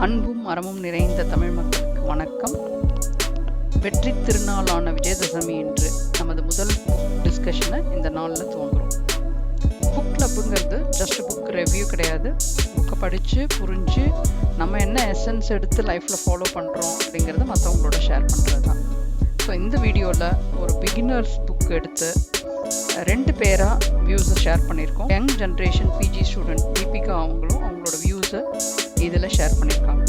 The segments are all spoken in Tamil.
அன்பும் அறமும் நிறைந்த தமிழ் மக்களுக்கு வணக்கம். வெற்றி திருநாளான விஜயதசமி என்று நமது முதல் டிஸ்கஷனை இந்த நாளில் துவங்குறோம். புக் கிளப்புங்கிறது ஜஸ்ட் புக் ரிவ்யூ கிடையாது. புக்கை படித்து புரிஞ்சு நம்ம என்ன எசன்ஸ் எடுத்து லைஃப்பில் ஃபாலோ பண்ணுறோம் அப்படிங்கிறத மற்றவங்களோட ஷேர் பண்ணுறது தான். ஸோ இந்த வீடியோவில் ஒரு பிகினர்ஸ் புக் எடுத்து 2 பேராக வியூஸை ஷேர் பண்ணியிருக்கோம். Young generation PG student Deepika அவங்களோட வியூஸை இதில் ஷேர் பண்ணியிருக்காங்க.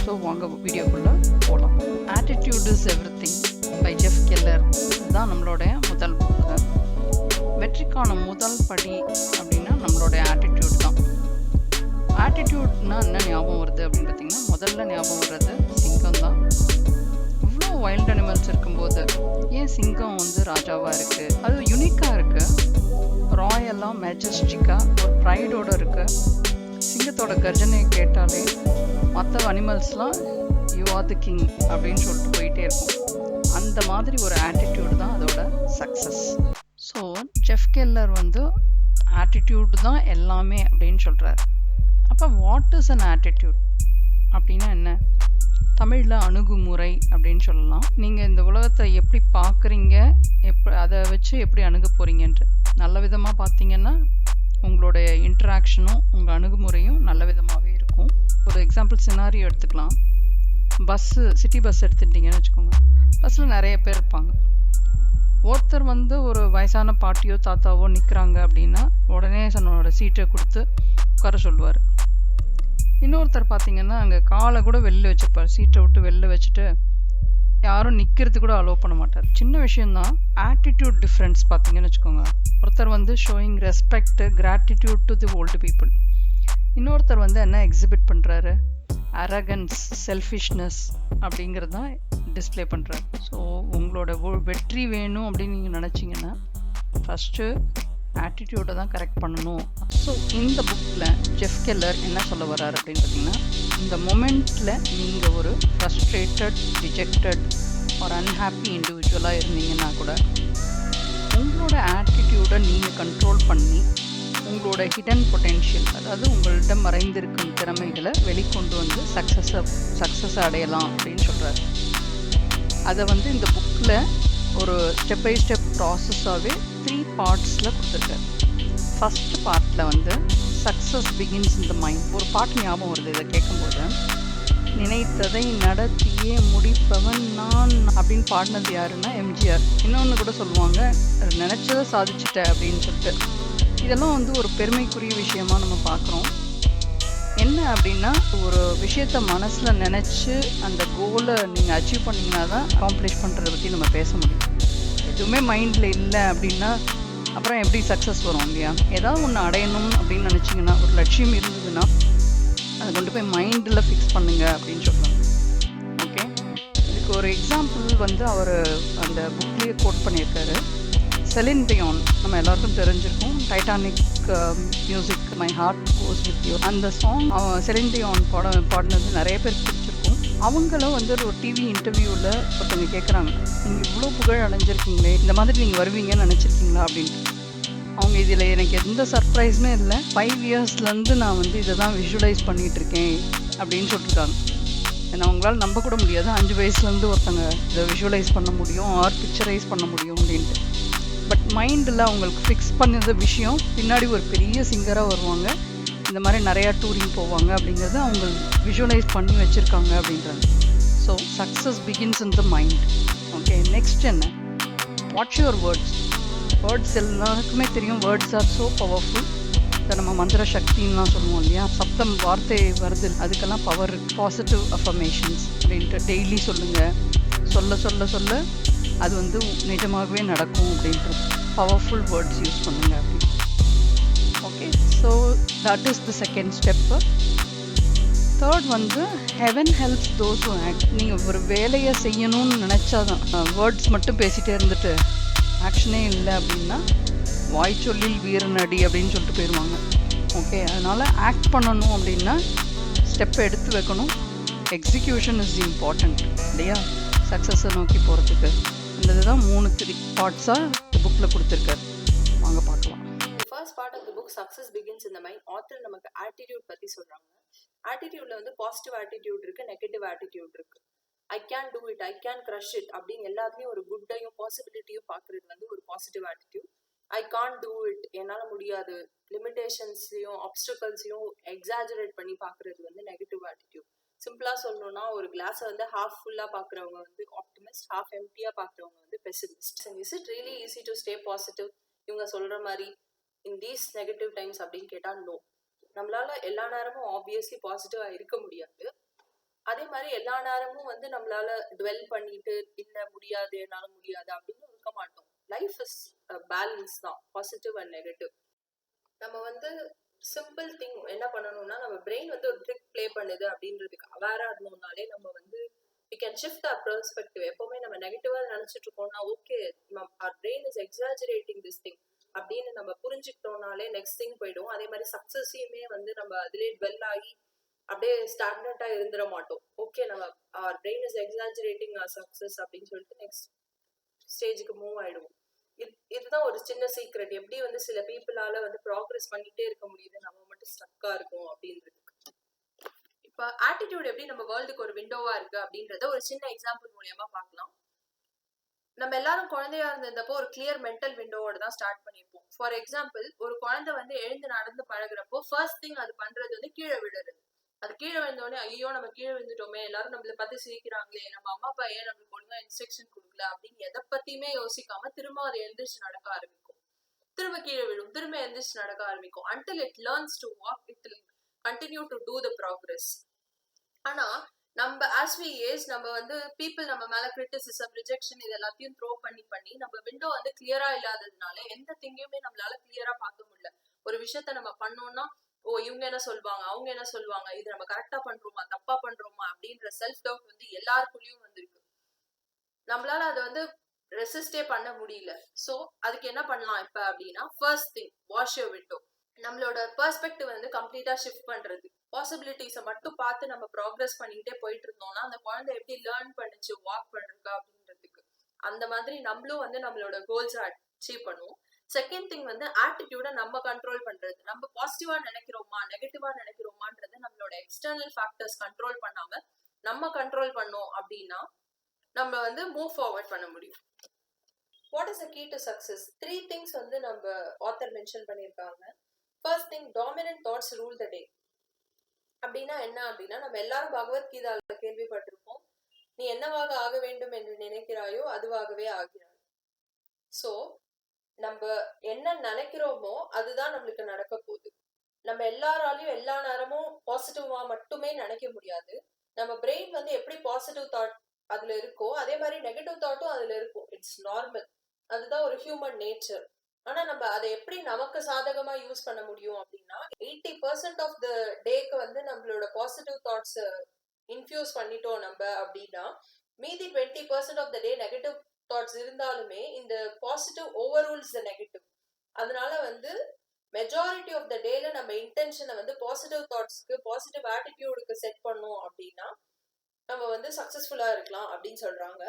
ஸோ வாங்க வீடியோக்குள்ளே போகலாம். Attitude is everything by Jeff Keller இதுதான் நம்மளோட முதல் புக்கு. வெற்றிக்கான முதல் படி அப்படின்னா நம்மளோட ஆட்டிடியூட் தான். ஆட்டிடியூட்னா என்ன ஞாபகம் வருது அப்படின்னு பார்த்தீங்கன்னா, முதல்ல ஞாபகம் வர்றது சிங்கம் தான். இவ்வளோ வைல்ட் அனிமல்ஸ் இருக்கும்போது ஏன் சிங்கம் ராஜாவாக இருக்குது? அது யுனிக்காக இருக்குது, ராயலாக மெஜஸ்டிக்காக ஒரு ப்ரைடோடு இருக்குது. சிங்கத்தோட கர்ஜனையை கேட்டாலே மற்ற அனிமல்ஸ்லாம் யூ ஆர் தி கிங் அப்படின்னு சொல்லிட்டு போயிட்டே இருக்கும். அந்த மாதிரி ஒரு ஆட்டிடியூட் தான் அதோட success. So Jeff Keller attitude தான் எல்லாமே அப்படின்னு சொல்கிறார். அப்போ வாட் இஸ் அன் ஆட்டிடியூட் அப்படின்னா என்ன? தமிழில் அணுகுமுறை அப்படின்னு சொல்லலாம். நீங்கள் இந்த உலகத்தை எப்படி பார்க்குறீங்க, அதை வச்சு எப்படி அணுக போகிறீங்கன்ற நல்ல விதமாக பார்த்தீங்கன்னா உங்களுடைய இன்ட்ராக்ஷனும் உங்கள் அணுகுமுறையும் நல்ல விதமாகவே இருக்கும். ஒரு எக்ஸாம்பிள் சினாரியோ எடுத்துக்கலாம். சிட்டி பஸ் எடுத்துட்டிங்கன்னு வச்சுக்கோங்க. பஸ்ஸில் நிறைய பேர் இருப்பாங்க. ஒருத்தர் ஒரு வயசான பாட்டியோ தாத்தாவோ நிற்கிறாங்க அப்படின்னா உடனே தன்னோட சீட்டை கொடுத்து உட்கார சொல்லுவார். இன்னொருத்தர் பார்த்தீங்கன்னா அங்கே காலை கூட வெளில வச்சுருப்பார். சீட்டை விட்டு வெளில வச்சுட்டு யாரும் நிற்கிறது கூட அலோவ் பண்ண மாட்டார். சின்ன விஷயந்தான். ஆட்டிடியூட் டிஃப்ரென்ஸ் பார்த்தீங்கன்னு வச்சுக்கோங்க. ஒருத்தர் showing respect, gratitude to the old people. இன்னொருத்தர் என்ன எக்ஸிபிட் பண்ணுறாரு? அரகன்ஸ், செல்ஃபிஷ்னஸ் அப்படிங்கிறது தான் டிஸ்பிளே பண்ணுறாரு. ஸோ உங்களோட வெற்றி வேணும் அப்படின்னு நீங்கள் நினச்சிங்கன்னா ஃபஸ்ட்டு ஆட்டிடியூடை தான் கரெக்ட் பண்ணணும். ஸோ இந்த புக்கில் ஜெஃப் கெல்லர் என்ன சொல்ல வர்றாரு அப்படின்னு பார்த்தீங்கன்னா, இந்த மொமெண்ட்டில் நீங்கள் ஒரு ஃப்ரஸ்ட்ரேட்டட், டிஜெக்டட் ஒரு அன்ஹாப்பி இண்டிவிஜுவலாக இருந்தீங்கன்னா கூட உங்களோட ஆட்டிடியூடை நீங்கள் கண்ட்ரோல் பண்ணி உங்களோட ஹிடன் பொட்டென்ஷியல், அதாவது உங்கள்கிட்ட மறைந்திருக்கும் திறமைகளை வெளிக்கொண்டு சக்ஸஸ் அடையலாம் அப்படின்னு சொல்கிறாரு. அதை இந்த புக்கில் ஒரு ஸ்டெப் பை ஸ்டெப் ப்ராசஸாகவே 3 பார்ட்ஸில் கொடுத்துருக்காரு. ஃபஸ்ட் பார்ட்டில் success begins in the mind. ஒரு பாட்டு ஞாபகம் வருது இதை கேட்கும்போது. நினைத்ததை நடத்தியே முடிப்பவன் நான் அப்படின்னு பாடினது யாருன்னா எம்ஜிஆர். இன்னொன்று கூட சொல்லுவாங்க, நினச்சதை சாதிச்சிட்ட அப்படின்னு சொல்லிட்டு. இதெல்லாம் ஒரு பெருமைக்குரிய விஷயமா நம்ம பார்க்குறோம். என்ன அப்படின்னா, ஒரு விஷயத்த மனசில் நினச்சி அந்த கோலை நீங்கள் அச்சீவ் பண்ணிங்கன்னா தான் அக்காம்ப்ளிஷ் பண்ணுறதை பற்றி நம்ம பேச முடியும். எதுவுமே மைண்டில் இல்லை அப்படின்னா அப்புறம் எப்படி சக்ஸஸ் வரும் இல்லையா? ஏதாவது ஒன்று அடையணும் அப்படின்னு நினச்சிங்கன்னா, ஒரு லட்சியம் இருந்ததுன்னா அதை கொண்டு போய் மைண்டில் ஃபிக்ஸ் பண்ணுங்க அப்படின்னு சொல்கிறாங்க. ஓகே, இதுக்கு ஒரு எக்ஸாம்பிள் அவர் அந்த புக்லேயே கோட் பண்ணியிருக்காரு. செலின் டியான் நம்ம எல்லாருக்கும் தெரிஞ்சிருக்கும். Titanic music my heart goes with you அந்த சாங் செலின் டியான் பாடினது நிறைய பேருக்கு பிடிச்சிருக்கும். அவங்களும் ஒரு டிவி இன்டர்வியூவில் ஒருத்தவங்க கேட்குறாங்க, நீங்கள் இவ்வளோ புகழ் அடைஞ்சிருக்கீங்களே, இந்த மாதிரி நீங்கள் வருவீங்கன்னு நினச்சிருக்கீங்களா அப்படின்ட்டு. அவங்க இதில் எனக்கு எந்த சர்ப்ரைஸுமே இல்லை, 5 இயர்ஸ்லேருந்து நான் இதை தான் விஷுவலைஸ் பண்ணிகிட்ருக்கேன் அப்படின்னு சொல்லியிருக்காங்க. ஏன்னா அவங்களால நம்ப கூட முடியாது, 5 வயசுலேருந்து ஒருத்தங்க இதை விஷுவலைஸ் பண்ண முடியும், பிக்சரைஸ் பண்ண முடியும் அப்படின்ட்டு. பட் மைண்டில் அவங்களுக்கு ஃபிக்ஸ் பண்ணது விஷயம் பின்னாடி ஒரு பெரிய சிங்கராக வருவாங்க, இந்த மாதிரி நிறையா டூரிங் போவாங்க அப்படிங்கிறது அவங்க விஷுவலைஸ் பண்ணி வச்சுருக்காங்க அப்படின்றாங்க. So success begins in the mind. Okay, next என்ன? Watch your words. வேர்ட்ஸ் எல்லாருக்குமே தெரியும், வேர்ட்ஸ் ஆர் ஸோ பவர்ஃபுல். இதை நம்ம மந்திர சக்தின்லாம் சொல்லுவோம் இல்லையா? சப்தம், வார்த்தை வருது, அதுக்கெல்லாம் பவர். பாசிட்டிவ் அஃபர்மேஷன்ஸ் அப்படின்ட்டு டெய்லி சொல்லுங்கள். சொல்ல சொல்ல சொல்ல அது நிஜமாகவே நடக்கும் அப்படின்ட்டு பவர்ஃபுல் வேர்ட்ஸ் யூஸ் பண்ணுங்க அப்படின்னு. Okay, so that is the second step. Third heaven helps those who act. நீங்கள் ஒரு வேலையை செய்யணும்னு நினச்சாதான், வேர்ட்ஸ் மட்டும் பேசிகிட்டே இருந்துட்டு ஆக்ஷனே இல்லை அப்படின்னா வாய் சொல்லில் வீரனடி அப்படின்னு சொல்லிட்டு போயிடுவாங்க. ஓகே, அதனால் ஆக்ட் பண்ணணும் அப்படின்னா ஸ்டெப்பை எடுத்து வைக்கணும். எக்ஸிக்யூஷன் இஸ் இம்பார்ட்டண்ட் இல்லையா சக்ஸஸை நோக்கி போகிறதுக்கு. இந்த இதுதான் 3 பார்ட்ஸாக இந்த புக்கில் கொடுத்துருக்காரு. வாங்க பார்க்கலாம். The first part of the book Success Begins in the Mind. author நமக்கு ஆட்டிடியூட் பற்றி சொல்கிறாங்க. ஆட்டிடியூட்ல வந்து பாசிட்டிவ் ஆட்டிடியூட் இருக்கு, நெகட்டிவ் ஆட்டிடியூட் இருக்கு. I can do it, I can crush it அப்படின்னு எல்லாத்துலயும் ஒரு குட்டையும் பாசிபிலிட்டியும் பாக்குறது வந்து ஒரு positive attitude. I can't do it, என்னால முடியாது, லிமிடேஷன்ஸையும் ஆப்ஸ்டக்கல்ஸையும் எக்ஸாஜரேட் பண்ணி பாக்குறது வந்து நெகட்டிவ் ஆட்டிடியூட். சிம்பிளா சொல்லணும்னா ஒரு கிளாஸை வந்து ஹாஃப் ஃபுல்லா பாக்குறவங்க வந்து ஆப்டிமிஸ்ட், ஹாஃப் எம்டியா பாக்குறவங்க வந்து pessimist. Is it really easy to stay positive இவங்க சொல்ற மாதிரி இன் தீஸ் நெகட்டிவ் டைம்ஸ் அப்படின்னு கேட்டா நோ. நம்மளால எல்லா நேரமும் ஆப்வியஸ்லி பாசிட்டிவா இருக்க முடியாது. அதே மாதிரி எல்லா நேரமும் வந்து நம்மளால டுவெல் பண்ணிட்டு இல்ல முடியாது என்னால முடியாது அப்படின்னு இருக்க மாட்டோம். லைஃப் இஸ் பேலன்ஸ் தான், பாசிட்டிவ் அண்ட் நெகட்டிவ். நம்ம வந்து சிம்பிள் திங் என்ன பண்ணணும்னா, நம்ம பிரெயின் வந்து ஒரு ட்ரிக் பிளே பண்ணுது அப்படின்றதுக்கு அவேரா இருந்தோம்னாலே நம்ம வந்து we can shift our perspective. எப்பவுமே நம்ம நெகட்டிவா நினைச்சிட்டு இருக்கோம்னா okay our brain is exaggerating this thing அப்படின்னு நம்ம புரிஞ்சுக்கிட்டோம்னாலே நெக்ஸ்ட் திங் போயிடும். அதே மாதிரி சக்சஸையுமே வந்து நம்ம அதிலே டுவெல் ஆகி அப்படியே ஸ்டாக்னண்டா இருந்துட மாட்டோம். ஓகே நம்ம our brain is exaggerating our success அப்படின்னு சொல்லிட்டு நெக்ஸ்ட் ஸ்டேஜுக்கு மூவ் ஆயிடுவோம். இதுதான் ஒரு சின்ன சீக்ரெட், எப்படி வந்து சில பீப்புளால வந்து ப்ராக்ரஸ் பண்ணிட்டே இருக்க முடியுது, நம்ம மட்டும் ஸ்டக்கா இருக்கும் அப்படின்றதுக்கு. இப்ப ஆட்டிடியூட் எப்படி நம்ம வேர்ல்டுக்கு ஒரு விண்டோவா இருக்கு அப்படின்றத ஒரு சின்ன எக்ஸாம்பிள் மூலியமா பார்க்கலாம். நம்ம எல்லாரும் குழந்தையா இருந்தப்போ ஒரு கிளியர் மென்டல் விண்டோவோட தான் ஸ்டார்ட் பண்ணிருப்போம். ஃபார் எக்ஸாம்பிள், ஒரு குழந்தை வந்து எழுந்து நடந்து பழகுறப்போ ஃபர்ஸ்ட் திங் அது பண்றது வந்து கீழே விழுறது. அது கீழே விழுந்தோடனே ஐயோ நம்ம கீழே விழுந்துட்டோமே, எல்லாரும் நம்மள பத்தி சிரிக்கிறாங்களே, நம்ம அம்மா அப்பா ஏன் நம்மளுக்கு ஒழுங்கா இன்ஸ்ட்ரக்ஷன் கொடுக்கல அப்படின்னு எதை பத்தியுமே யோசிக்காம திரும்ப அதை எழுந்திரிச்சு நடக்க ஆரம்பிக்கும். திரும்ப கீழே விழும், திரும்ப எழுந்திரிச்சு நடக்க ஆரம்பிக்கும். until it learns to walk, it will continue to do the progress. ஆனா நம்ம as we age நம்ம வந்து people நம்ம மேல கிரிட்டிசிசம், ரிஜெக்ஷன் இது எல்லாத்தையும் த்ரோ பண்ணி நம்ம விண்டோ வந்து கிளியரா இல்லாததுனால எந்த திங்கையுமே நம்மளால கிளியரா பார்க்க முடியல. ஒரு விஷயத்த நம்ம பண்ணோம்னா ஓ இவங்க என்ன சொல்லுவாங்க, அவங்க என்ன சொல்லுவாங்க, இது நம்ம கரெக்டா பண்றோமா தப்பா பண்றோமா அப்படின்ற செல்ஃப் டவுட் வந்து எல்லாருக்குள்ளயும் வந்திருக்கு. நம்மளால அதை வந்து ரெசிஸ்டே பண்ண முடியல. சோ அதுக்கு என்ன பண்ணலாம் இப்ப அப்படின்னா, first thing wash your window. நம்மளோட பெர்ஸ்பெக்டிவ் வந்து கம்ப்ளீட்டா ஷிஃப்ட் பண்றது. பாசிபிலிட்டிஸை மட்டும் பார்த்து நம்ம ப்ராக்ரஸ் பண்ணிக்கிட்டே போயிட்டு இருந்தோம்னா அந்த குழந்தை எப்படி லேர்ன் பண்ணிச்சு வாக் பண்றதுக்கு அப்படின்றதுக்கு, அந்த மாதிரி நம்மளும் வந்து நம்மளோட கோல்ஸை அச்சீவ் பண்ணுவோம். செகண்ட் திங் வந்து ஆட்டிடியூட நம்ம கண்ட்ரோல் பண்றது. நம்ம பாசிட்டிவா நினைக்கிறோமா நெகட்டிவா நினைக்கிறோமான்றது நம்மளோட எக்ஸ்டர்னல் ஃபேக்டர்ஸ் கண்ட்ரோல் பண்ணாம நம்ம கண்ட்ரோல் பண்ணோம் அப்படின்னா நம்ம வந்து மூவ் ஃபார்வர்ட் பண்ண முடியும். What is the key to success? 3 things வந்து நம்ம ஆத்தர் மென்ஷன் பண்ணியிருக்காங்க. First thing, dominant thoughts rule the day. அப்படின்னா என்ன அப்படின்னா, நம்ம எல்லாரும் பகவத்கீதால கேள்விப்பட்டிருப்போம், நீ என்னவாக ஆக வேண்டும் என்று நினைக்கிறாயோ அதுவாகவே ஆகிறாய். சோ நம்ம என்ன நினைக்கிறோமோ அதுதான் நம்மளுக்கு நடக்க போகுது. நம்ம எல்லாராலையும் எல்லா நேரமும் பாசிட்டிவா மட்டுமே நினைக்க முடியாது. நம்ம பிரெயின் வந்து எப்படி பாசிட்டிவ் தாட் அதுல இருக்கோ அதே மாதிரி நெகட்டிவ் தாட்டும் அதுல இருக்கும். இட்ஸ் நார்மல், அதுதான் ஒரு ஹியூமன் நேச்சர். ஆனா நம்ம அதை எப்படி நமக்கு சாதகமா யூஸ் பண்ண முடியும் அப்படின்னா, 80% ஆஃப் த டேக்கு வந்து நம்மளோட பாசிட்டிவ் தாட்ஸ் இன்ஃபியூஸ் பண்ணிட்டோம் நம்ம அப்படின்னா, மீதி 20% of the day negative thoughts இருந்தாலுமே இந்த positive overrules the negative. அதனால வந்து மெஜாரிட்டி ஆஃப் த டேல நம்ம இன்டென்ஷனை வந்து பாசிட்டிவ் தாட்ஸ்க்கு, பாசிட்டிவ் ஆட்டிடியூடுக்கு செட் பண்ணோம் அப்படின்னா நம்ம வந்து சக்சஸ்ஃபுல்லா இருக்கலாம் அப்படின்னு சொல்றாங்க.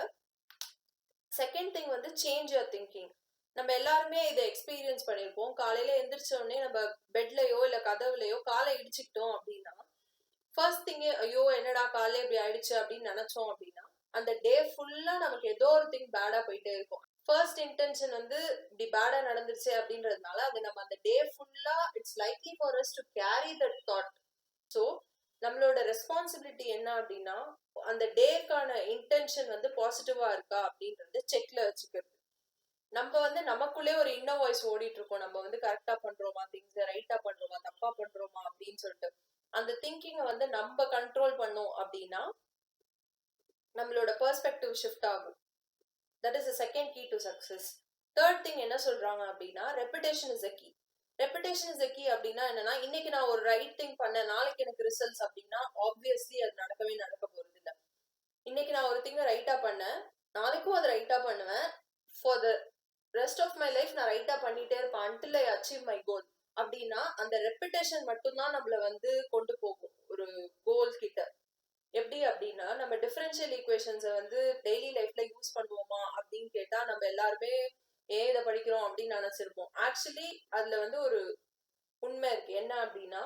செகண்ட் திங் வந்து சேஞ்ச் யுவர் திங்கிங். நம்ம எல்லாருமே இதை எக்ஸ்பீரியன்ஸ் பண்ணியிருப்போம். காலையில எந்திரிச்ச உடனே நம்ம பெட்லயோ இல்ல கதவுலையோ காலை இடிச்சுக்கிட்டோம் அப்படின்னா ஃபர்ஸ்ட் திங்கே ஐயோ என்னடா காலையில இப்படி ஆயிடுச்சு அப்படின்னு நினைச்சோம் அப்படின்னா அந்த டே ஃபுல்லா நமக்கு ஏதோ ஒரு திங் பேடா போயிட்டே இருக்கும். ஃபர்ஸ்ட் இன்டென்ஷன் வந்து இப்படி பேடா நடந்துருச்சு அப்படின்றதுனால அது நம்ம அந்த டே ஃபுல்லா it's likely for us to carry that thought. So நம்மளோட ரெஸ்பான்சிபிலிட்டி என்ன அப்படின்னா, அந்த டேக்கான இன்டென்ஷன் வந்து பாசிட்டிவா இருக்கா அப்படின்றது செக்ல வச்சுக்கிறது. நம்ம வந்து நமக்குள்ளே ஒரு இன்னர் வாய்ஸ் ஓடிட்டு இருக்கோம், நம்ம வந்து கரெக்டா பண்றோமா, திங்ஸ் ரைட்டா பண்றோமா தப்பா பண்றோமா அப்படின்னு சொல்லிட்டு அந்த திங்கிங்கை வந்து நம்ம கண்ட்ரோல் பண்ணோம் அப்படின்னா நம்மளோட பெர்ஸ்பெக்டிவ் ஷிஃப்ட் ஆகும். That is the second key to success. Third thing என்ன சொல்றாங்க அப்படின்னா, repetition is a key. Repetition is a key அப்படின்னா என்னன்னா, இன்னைக்கு நான் ஒரு ரைட் திங் பண்ணேன் நாளைக்கு எனக்கு ரிசல்ட்ஸ் அப்படின்னா ஆப்வியஸ்லி அது நடக்க போறது இல்லை. இன்னைக்கு நான் ஒரு திங்கை ரைட்டா பண்ணேன், நாளைக்கும் அதை ரைட்டா பண்ணுவேன், for the rest of my life நான் ரைட்டா பண்ணிட்டே இருப்பேன் until I achieve my goal அப்படின்னா அந்த ரெப்பிடேஷன் மட்டும்தான் நம்மள வந்து கொண்டு போகும் ஒரு கோல் கிட்ட. எப்படி அப்படின்னா, நம்ம டிஃபரன்ஷியல் ஈக்குவேஷன்ஸை வந்து டெய்லி லைஃப்ல யூஸ் பண்ணுவோமா அப்படின்னு கேட்டா நம்ம எல்லாருமே ஏன் இதை படிக்கிறோம் அப்படின்னு நினைச்சிருப்போம். ஆக்சுவலி அதுல வந்து ஒரு உண்மை இருக்கு. என்ன அப்படின்னா,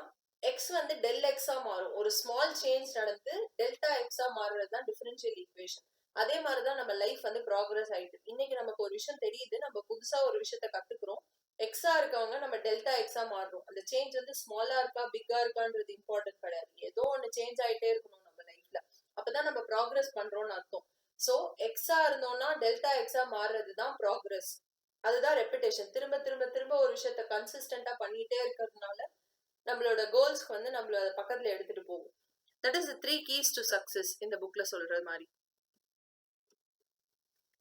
எக்ஸ் வந்து டெல் எக்ஸா மாறும். ஒரு ஸ்மால் சேஞ்ச் நடந்து டெல்டா எக்ஸா மாறுறது தான் டிஃபரன்ஷியல் ஈக்குவேஷன். அதே மாதிரிதான் நம்ம லைஃப் வந்து ப்ராக்ரஸ் ஆயிட்டு. இன்னைக்கு நமக்கு ஒரு விஷயம் தெரியுது, நம்ம புதுசா ஒரு விஷயத்த கத்துக்கிறோம். எக்ஸா இருக்கவங்க நம்ம டெல்டா எக்ஸா மாறுறோம். அந்த சேஞ்ச் வந்து ஸ்மாலா இருக்கா பிக்கா இருக்கான்றது இம்பார்ட்டன்ட் கிடையாது. ஏதோ ஒண்ணு சேஞ்ச் ஆயிட்டே இருக்கணும் நம்ம லைஃப்ல. அப்பதான் நம்ம ப்ராக்ரஸ் பண்றோம்னு அர்த்தம். சோ எக்ஸா இருந்தோம்னா டெல்டா எக்ஸா மாறுறது தான் ப்ராக்ரஸ். அதுதான் ரெப்பிடேஷன். திரும்ப திரும்ப திரும்ப ஒரு விஷயத்த கன்சிஸ்டன்டா பண்ணிட்டே இருக்கிறதுனால நம்மளோட கோல்ஸ்க்கு வந்து நம்மள பக்கத்துல எடுத்துட்டு போகும். That is the 3 keys to success இந்த புக்ல சொல்ற மாதிரி.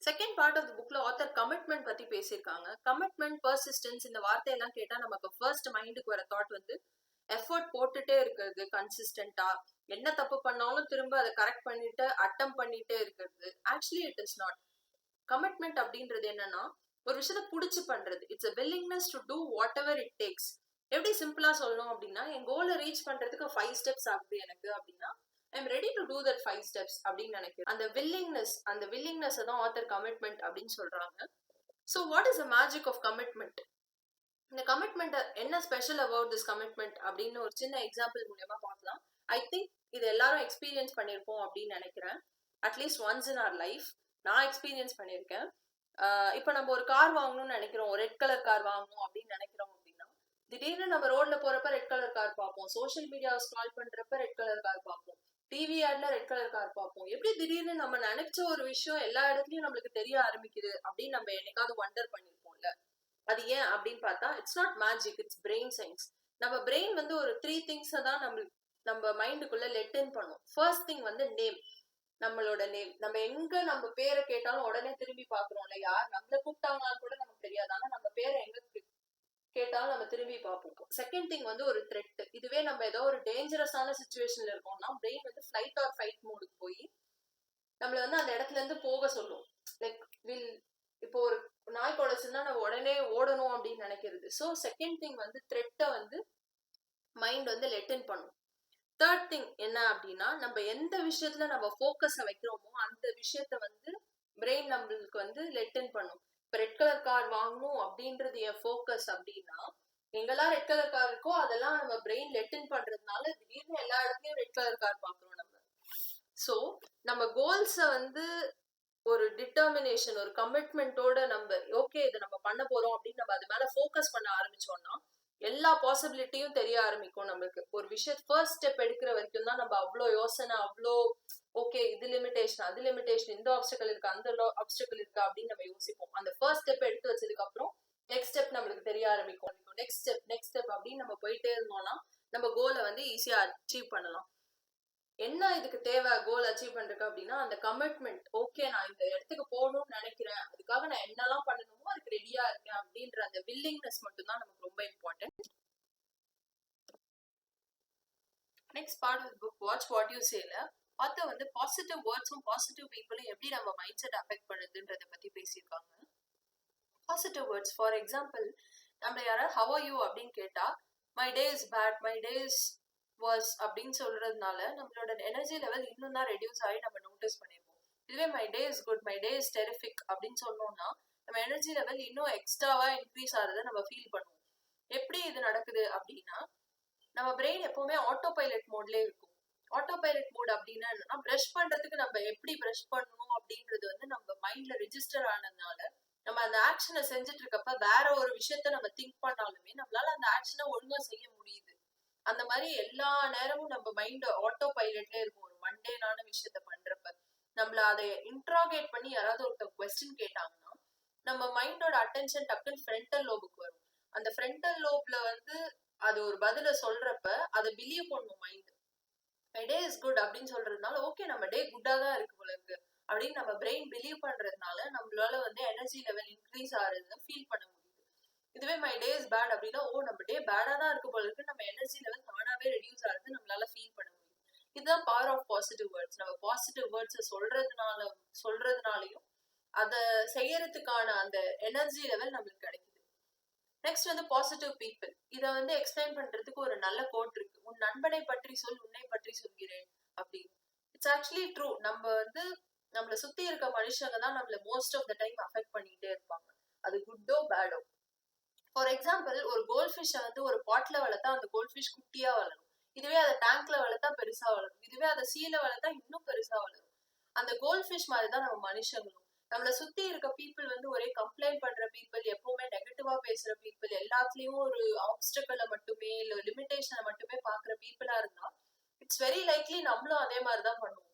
செகண்ட் பார்ட் ஆஃப் தி புக்ல ஆத்தர் கமிட்மெண்ட் பத்தி பேசியிருக்காங்க. கமிட்மெண்ட், பர்சிஸ்டன்ஸ் இந்த வார்த்தையெல்லாம் கேட்டா நமக்கு ஃபர்ஸ்ட் மைண்டுக்கு வர தாட் வந்து எஃபர்ட் போட்டுட்டே இருக்கிறது, கன்சிஸ்டன்டா என்ன தப்பு பண்ணாலும் திரும்ப அதை கரெக்ட் பண்ணிட்டு அட்டம் பண்ணிட்டே இருக்கிறது. Actually it is not. Commitment அப்படின்றது என்னன்னா ஒரு விஷயத்த புடிச்சு பண்றது. It's a willingness to do whatever it takes. எப்படி சிம்பிளா சொல்லணும் அப்படின்னா, என் கோலை ரீச் பண்றதுக்கு 5 ஸ்டெப்ஸ் ஆகுது எனக்கு அப்படின்னா I'm ready to do that 5 steps அப்படின்னு நினைக்கிறேன். அந்த வில்லிங்னஸ் தான் ஆத்தர் கமிட்மெண்ட் அப்படின்னு சொல்றாங்க. So what is the magic of commitment? இந்த கமிட்மெண்ட் என்ன ஸ்பெஷல் அபவுட் திஸ் கமிட்மெண்ட் அப்படின்னு ஒரு சின்ன எக்ஸாம்பிள் மூலமா பார்க்கலாம். ஐ திங்க் இது எல்லாரும் எக்ஸ்பீரியன்ஸ் பண்ணியிருப்போம் அப்படின்னு நினைக்கிறேன். At least once in R life நான் எக்ஸ்பீரியன்ஸ் பண்ணியிருக்கேன். இப்போ நம்ம ஒரு கார் வாங்கணும்னு நினைக்கிறோம், ரெட் கலர் கார் வாங்கணும் அப்படின்னு நினைக்கிறோம் அப்படின்னா திடீர்னு நம்ம ரோட்ல போறப்ப ரெட் கலர் கார் பார்ப்போம், சோஷியல் மீடியாவை ஸ்க்ரால் பண்றப்ப ரெட் கலர் கார் பார்ப்போம், டிவி ஆட்ல ரெட் கலர் கார் பார்ப்போம். எப்படி திடீர்னு நம்ம நினைச்ச ஒரு விஷயம் எல்லா இடத்துலயும் நம்மளுக்கு தெரிய ஆரம்பிக்குது அப்படின்னு நம்ம என்னைக்காவது வண்டர் பண்ணிருப்போம்ல. அது ஏன் அப்படின்னு பார்த்தா it's not magic, it's brain science. நம்ம பிரெயின் வந்து ஒரு 3 திங்ஸை தான் நம்ம மைண்டுக்குள்ள லெட் இன் பண்ணும். ஃபர்ஸ்ட் திங் வந்து நேம், நம்மளோட நேம். நம்ம எங்க நம்ம பேரை கேட்டாலும் உடனே திரும்பி பாக்குறோம்ல, யார் நம்மள கூப்பிட்டாங்கன்னு கூட நமக்கு தெரியாது, ஆனா நம்ம பேரை எங்க கேட்டாலும் நம்ம திரும்பி பார்ப்போம். செகண்ட் திங் வந்து ஒரு த்ரெட். இதுவே நம்ம ஏதோ ஒரு டேஞ்சரஸான சிச்சுவேஷன்ல இருக்கோம்னா பிரெயின் வந்து ஃபிளைட் ஆர் ஃபைட் மோடுக்கு போய் நம்மள வந்து அந்த இடத்துல இருந்து போக சொல்லும். லைக் இப்போ ஒரு நாய் குலைச்சுன்னா நம்ம உடனே ஓடணும் அப்படின்னு நினைக்கிறது. ஸோ செகண்ட் திங் வந்து த்ரெட்டை வந்து மைண்ட் வந்து லெட் இன் பண்ணும். தேர்ட் திங் என்ன அப்படின்னா, நம்ம எந்த விஷயத்துல நம்ம ஃபோக்கஸை வைக்கிறோமோ அந்த விஷயத்த வந்து பிரெயின் நம்மளுக்கு வந்து லெட் இன் பண்ணும். இப்போ ரெட் கலர் கார் வாங்கணும் அப்படின்றது என் ஃபோக்கஸ் அப்படின்னா, எங்கெல்லாம் ரெட் கலர் கார் இருக்கோ அதெல்லாம் நம்ம பிரெயின் லெட் இன் பண்றதுனால திடீர்னு எல்லா இடத்துலயும் ரெட் கலர் கார் பாக்குறோம் நம்ம. ஸோ நம்ம கோல்ஸை வந்து ஒரு டிட்டர்மினேஷன், ஒரு கமிட்மெண்டோட நம்ம ஓகே இதை நம்ம பண்ண போறோம் அப்படின்னு நம்ம அது மேல ஃபோக்கஸ் பண்ண ஆரம்பிச்சோம்னா எல்லா பாசிபிலிட்டியும் தெரிய ஆரம்பிக்கும் நம்மளுக்கு. ஒரு விஷயம் ஃபர்ஸ்ட் ஸ்டெப் எடுக்கிற வரைக்கும் தான் நம்ம அவ்வளோ யோசனை, அவ்வளோ ஓகே இது லிமிடேஷன் அது லிமிடேஷன், இந்த ஆப்ஸ்டக்கல் இருக்கு அந்த ஆப்ஸ்டக்கல் இருக்கு அப்படின்னு நம்ம யோசிப்போம். அந்த ஃபர்ஸ்ட் ஸ்டெப் எடுத்து வச்சதுக்கு அப்புறம் நெக்ஸ்ட் ஸ்டெப் நம்மளுக்கு தெரிய ஆரம்பிக்கும். நெக்ஸ்ட் ஸ்டெப் அப்படின்னு நம்ம போயிட்டே இருந்தோம்னா நம்ம கோலை வந்து ஈஸியா அச்சீவ் பண்ணலாம். என்ன இதுக்கு தேவை கோல் அச்சீவ் பண்றதுக்கு அப்படின்னா அந்த கமிட்மெண்ட். ஓகே நான் இந்த இடத்துக்கு போகணும்னு நினைக்கிறேன், அதுக்காக நான் என்னெல்லாம் பண்ணணுமோ அதுக்கு ரெடியா இருக்கேன் அப்படின்ற அந்த வில்லிங்னஸ் மட்டும் தான் நமக்கு ரொம்ப important. Next part of book watch what you சேல ஆத்தர் வந்து பாசிட்டிவ் வேர்ட்ஸும் பாசிட்டிவ் பீப்புளும் எப்படி நம்ம மைண்ட் செட் அஃபெக்ட் பண்ணுதுன்றதை பத்தி பேசியிருக்காங்க. பாசிட்டிவ் வேர்ட்ஸ் ஃபார் எக்ஸாம்பிள், நம்ம யாராவது ஹவ் ஆர் யூ அப்படின்னு கேட்டா my day is bad, my day is worse அப்படின்னு சொல்றதுனால நம்மளோட எனர்ஜி லெவல் இன்னும் தான் ரெடியூஸ் ஆகி நம்ம நோட்டீஸ் பண்ணிருப்போம். இதுவே my day is good, my day is terrific அப்படின்னு சொன்னோம்னா நம்ம எனர்ஜி லெவல் இன்னும் எக்ஸ்ட்ராவா இன்க்ரீஸ் ஆகிறத நம்ம ஃபீல் பண்ணுவோம். எப்படி இது நடக்குது அப்படின்னா, நம்ம பிரெயின் எப்பவுமே ஆட்டோ பைலட் மோட்லயே இருக்கும். ஆட்டோ பைலட் மோட் அப்படின்னா என்னன்னா, பிரஷ் பண்றதுக்கு நம்ம எப்படி பிரஷ் பண்ணணும் அப்படின்றது வந்து நம்ம மைண்ட்ல ரெஜிஸ்டர் ஆனதுனால நம்ம அந்த ஆக்ஷனை செஞ்சுட்டு இருக்கப்ப வேற ஒரு விஷயத்த நம்ம திங்க் பண்ணாலுமே நம்மளால அந்த ஆக்ஷனை ஒழுங்கா செய்ய முடியுது. அந்த மாதிரி எல்லா நேரமும் நம்ம மைண்ட் ஆட்டோ பைலட்ல இருக்கும். ஒரு மண்டேனான விஷயத்த பண்றப்ப நம்மள அதை இன்ட்ராகேட் பண்ணி யாராவது ஒருத்தர் கொஸ்டின் கேட்டாங்கன்னா நம்ம மைண்டோட அட்டென்ஷன் டக்குன்னு ஃப்ரண்டல் லோபுக்கு வரும். அந்த ஃப்ரண்டல் லோப்ல வந்து அது ஒரு பதில சொல்றப்ப அதை பிலீவ் பண்ணும் mind. My day is good அப்படின்னு சொல்றதுனால ஓகே நம்ம டே குட்டா தான் இருக்கு போல இருக்கு அப்படின்னு நம்ம பிரெயின் பிலீவ் பண்றதுனால நம்மளால வந்து எனர்ஜி லெவல் இன்க்ரீஸ் ஆகுறத ஃபீல் பண்ண முடியுது. இதுவே மை டே இஸ் பேட் அப்படின்னா நம்ம டே பேடா தான் இருக்கு போல இருக்கு, நம்ம எனர்ஜி லெவல் தானாவே ரெடியூஸ் ஆகுது, நம்மளால ஃபீல் பண்ண முடியும். இதுதான் பவர் ஆஃப் பாசிட்டிவ் வேர்ட்ஸ். நம்ம பாசிட்டிவ் வேர்ட்ஸை சொல்றதுனாலையும் அதை செய்யறதுக்கான அந்த எனர்ஜி லெவல் நம்மளுக்கு கிடைக்குது. நெக்ஸ்ட் வந்து பாசிட்டிவ் பீப்புள். இதை வந்து எக்ஸ்பிளைன் பண்றதுக்கு ஒரு நல்ல கோட் இருக்கு. உன் நண்பனை பற்றி சொல், உன்னை பற்றி சொல்கிறேன் அப்படின்னு. It's actually true. நம்ம வந்து நம்மளை சுத்தி இருக்க மனுஷங்க தான் நம்மள most of the time affect பண்ணிட்டே இருப்பாங்க, அது குட்டோ பேடோ. ஃபார் எக்ஸாம்பிள், ஒரு கோல்ட் ஃபிஷ்ஷை வந்து ஒரு பாட்ல வளர்த்தா அந்த கோல்ட் ஃபிஷ் குட்டியா வளரும். இதுவே அதை டேங்க்ல வளர்த்தா பெருசா வளரும், இதுவே அதை சீல வளர்த்தா இன்னும் பெருசா வளரும். அந்த கோல்ட் ஃபிஷ் மாதிரி தான் நம்ம மனுஷங்களும். நம்மளை சுத்தி இருக்க பீப்புள் வந்து ஒரே கம்ப்ளைண்ட் பண்ற பீப்புள், எப்பவுமே நெகட்டிவா பேசுற பீப்புள், எல்லாத்துலயும் ஒரு ஆப்ஸ்டக்கலை மட்டுமே இல்ல லிமிடேஷனை மட்டுமே பாக்குற பீப்புளா இருந்தா இட்ஸ் வெரி லைக்லி நம்மளும் அதே மாதிரிதான் பண்ணுவோம்.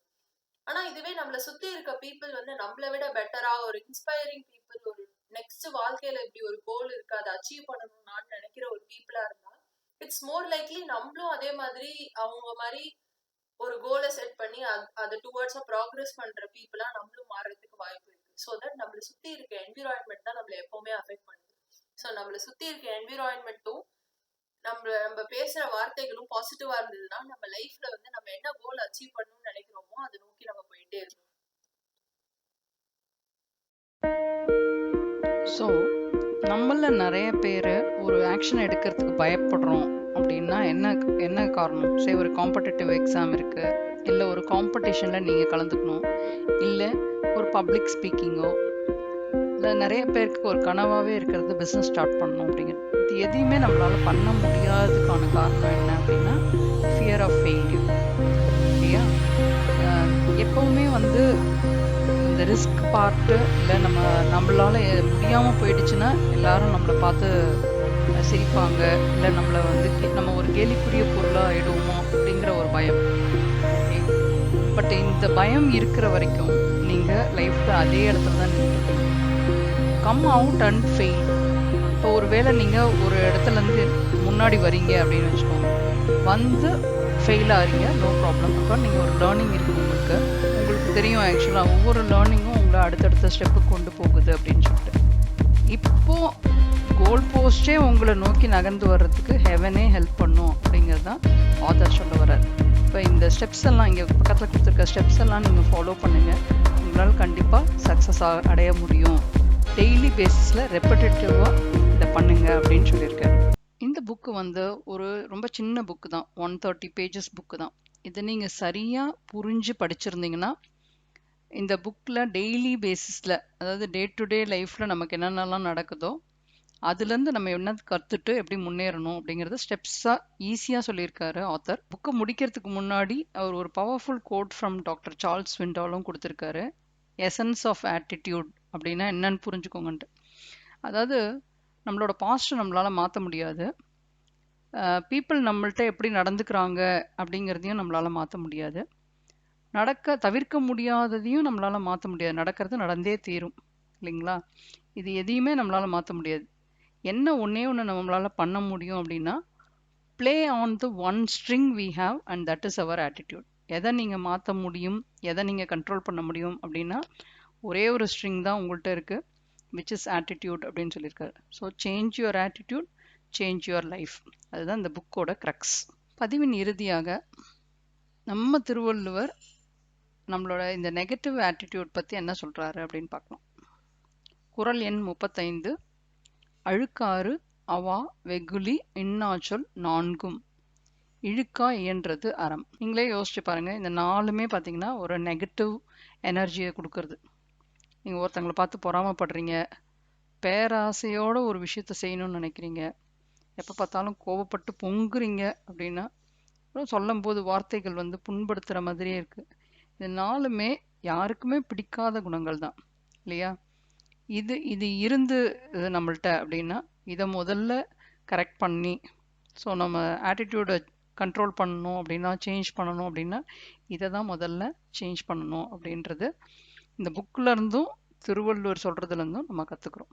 ஆனா இதுவே நம்மளை சுத்தி இருக்க பீப்புள் வந்து நம்மளை விட பெட்டரா ஒரு இன்ஸ்பைரிங் பீப்புள், ஒரு நெக்ஸ்ட் வாழ்க்கையில இப்படி ஒரு கோல் இருக்கு அதை அச்சீவ் பண்ணணும் நான் நினைக்கிற ஒரு பீப்புளா இருந்தா இட்ஸ் மோர் லைக்லி நம்மளும் அதே மாதிரி அவங்க மாதிரி ஒரு கோலை செட் பண்ணி அதை டுவர்ட்ஸா ப்ராக்ரஸ் பண்ற பீப்புளா நம்மளும் மாறதுக்கு வாய்ப்பு இருக்கு. ஸோ தட் நம்மளை சுத்தி இருக்க என்விரான்மெண்ட் தான் நம்மளை எப்பவுமே அஃபெக்ட் பண்ணுது. ஸோ நம்மளை சுத்தி இருக்க என்விரான்மெண்ட்டும் நம்ம பேசுற வார்த்தைகளும் பாசிட்டிவா இருந்ததுன்னா நம்ம லைஃப்ல வந்து நம்ம என்ன கோல் அச்சீவ் பண்ணணும்னு நினைக்கிறோமோ அதை நோக்கி நம்ம போயிட்டே இருக்கோம். ஸோ நம்மள நிறைய பேர் ஒரு ஆக்ஷன் எடுக்கிறதுக்கு பயப்படுறோம் அப்படின்னா என்ன என்ன காரணம்? சரி, ஒரு காம்படிட்டிவ் எக்ஸாம் இருக்கு, இல்லை ஒரு காம்படிஷனில் நீங்கள் கலந்துக்கணும், இல்லை ஒரு பப்ளிக் ஸ்பீக்கிங்கோ, இல்லை நிறைய பேருக்கு ஒரு கனவாகவே இருக்கிறது பிஸ்னஸ் ஸ்டார்ட் பண்ணணும் அப்படிங்கிறது. இது எதையுமே நம்மளால் பண்ண முடியாததுக்கான காரணம் என்ன அப்படின்னா ஃபியர் ஆஃப் ஃபெயிலியர் இல்லையா? எப்போவுமே வந்து இந்த ரிஸ்க் பார்ட்டு இல்லை நம்மளால் முடியாமல் போயிடுச்சுன்னா எல்லாரும் நம்மளை பார்த்து சிரிப்பாங்க, இல்லை நம்மளை வந்து நம்ம ஒரு கேலிக்குரிய பொருளாக ஆயிடுவோமோ அப்படிங்கிற ஒரு பயம். பட் இந்த பயம் இருக்கிற வரைக்கும் நீங்கள் லைஃப்பில் அதே இடத்துல தான் நின்றுருப்பீங்க. Come out and fail. இப்போ ஒரு வேளை நீங்கள் ஒரு இடத்துலேருந்து முன்னாடி வரீங்க அப்படின்னு வச்சுக்கோங்க, வந்து ஃபெயில் ஆகிறீங்க, நோ ப்ராப்ளம். அப்போ நீங்கள் ஒரு லேர்னிங் இருக்குது உங்களுக்கு தெரியும் ஆக்சுவலாக ஒவ்வொரு லேர்னிங்கும் உங்களை அடுத்தடுத்த ஸ்டெப்புக்கு கொண்டு போகுது அப்படின்னு சொல்லிட்டு. இப்போது கோல் போஸ்டே உங்களை நோக்கி நகர்ந்து வர்றதுக்கு ஹெவனே ஹெல்ப் பண்ணும் அப்படிங்கிறது தான் ஆதர் சொல்ல வர்றார். இப்போ இந்த ஸ்டெப்ஸ் எல்லாம் இங்கே பக்கத்தில் கொடுத்துருக்க ஸ்டெப்ஸ் எல்லாம் நீங்கள் ஃபாலோ பண்ணுங்கள், உங்களால் கண்டிப்பாக சக்ஸஸ் அடைய முடியும். டெய்லி பேசிஸில் ரெப்படேட்டிவாக இதை பண்ணுங்க அப்படின்னு சொல்லியிருக்காரு. இந்த புக்கு வந்து ஒரு ரொம்ப சின்ன புக்கு தான், 130 pages புக்கு தான். இதை நீங்கள் சரியாக புரிஞ்சு படிச்சிருந்தீங்கன்னா இந்த புக்கில் டெய்லி பேசிஸில், அதாவது டே டு டே லைஃப்பில் நமக்கு என்னென்னலாம் நடக்குதோ அதுலேருந்து நம்ம என்ன கற்றுட்டு எப்படி முன்னேறணும் அப்படிங்கிறது ஸ்டெப்ஸாக ஈஸியாக சொல்லியிருக்காரு ஆத்தர். புக்கை முடிக்கிறதுக்கு முன்னாடி அவர் ஒரு powerful quote from doctor Charles விண்டாலும் கொடுத்துருக்காரு. எசன்ஸ் ஆஃப் ஆட்டிடியூட் அப்படின்னா என்னன்னு புரிஞ்சுக்கோங்கன்ட்டு. அதாவது நம்மளோட பாஸ்ட் நம்மளால் மாற்ற முடியாது, பீப்புள் நம்மள்ட்ட எப்படி நடந்துக்கிறாங்க அப்படிங்கிறதையும் நம்மளால் மாற்ற முடியாது, தவிர்க்க முடியாததையும் நம்மளால் மாற்ற முடியாது, நடக்கிறது நடந்தே தீரும் இல்லைங்களா? இது எதையுமே நம்மளால் மாற்ற முடியாது. என்ன ஒன்றே ஒன்று நம்மளால் பண்ண முடியும் அப்படின்னா play on the one string we have and that is our attitude. எதை நீங்கள் மாற்ற முடியும், எதை நீங்கள் கண்ட்ரோல் பண்ண முடியும் அப்படின்னா ஒரே ஒரு ஸ்ட்ரிங் தான் உங்கள்கிட்ட இருக்குது, விச் இஸ் ஆட்டிடியூட் அப்படின்னு சொல்லியிருக்காரு. So change your attitude, change your life. அதுதான் இந்த புக்கோட க்ரக்ஸ். பதிவின் இறுதியாக நம்ம திருவள்ளுவர் நம்மளோட இந்த நெகட்டிவ் ஆட்டிடியூட் பற்றி என்ன சொல்கிறாரு அப்படின்னு பார்க்கலாம். குறள் எண் 35, அழுக்காறு அவா வெகுளி இன்னாச்சொல் நான்கும் இழுக்கா இயன்றது அறம். நீங்களே யோசிச்சு பாருங்கள், இந்த நாலுமே பார்த்தீங்கன்னா ஒரு நெகட்டிவ் எனர்ஜியை கொடுக்கறது. நீங்கள் ஒருத்தங்களை பார்த்து பொறாமப்படுறீங்க, பேராசையோட ஒரு விஷயத்த செய்யணும்னு நினைக்கிறீங்க, எப்போ பார்த்தாலும் கோபப்பட்டு பொங்குறீங்க அப்படின்னா சொல்லும் போது வார்த்தைகள் வந்து புண்படுத்துகிற மாதிரியே இருக்குது. இது நாலுமே யாருக்குமே பிடிக்காத குணங்கள் தான் இல்லையா? இது இருந்து நம்மள்கிட்ட அப்படின்னா இதை முதல்ல கரெக்ட் பண்ணி, ஸோ நம்ம ஆட்டிடியூடை கண்ட்ரோல் பண்ணணும் அப்படின்னா, சேஞ்ச் பண்ணணும் அப்படின்னா இதை தான் முதல்ல சேஞ்ச் பண்ணணும் அப்படின்றது இந்த புக்கில் இருந்தும் திருவள்ளுவர் சொல்கிறதுலேருந்தும் நம்ம கற்றுக்குறோம்.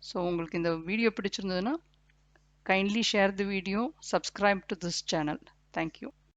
ஸோ உங்களுக்கு இந்த வீடியோ பிடிச்சிருந்ததுன்னா kindly share the video, subscribe to this channel. Thank you.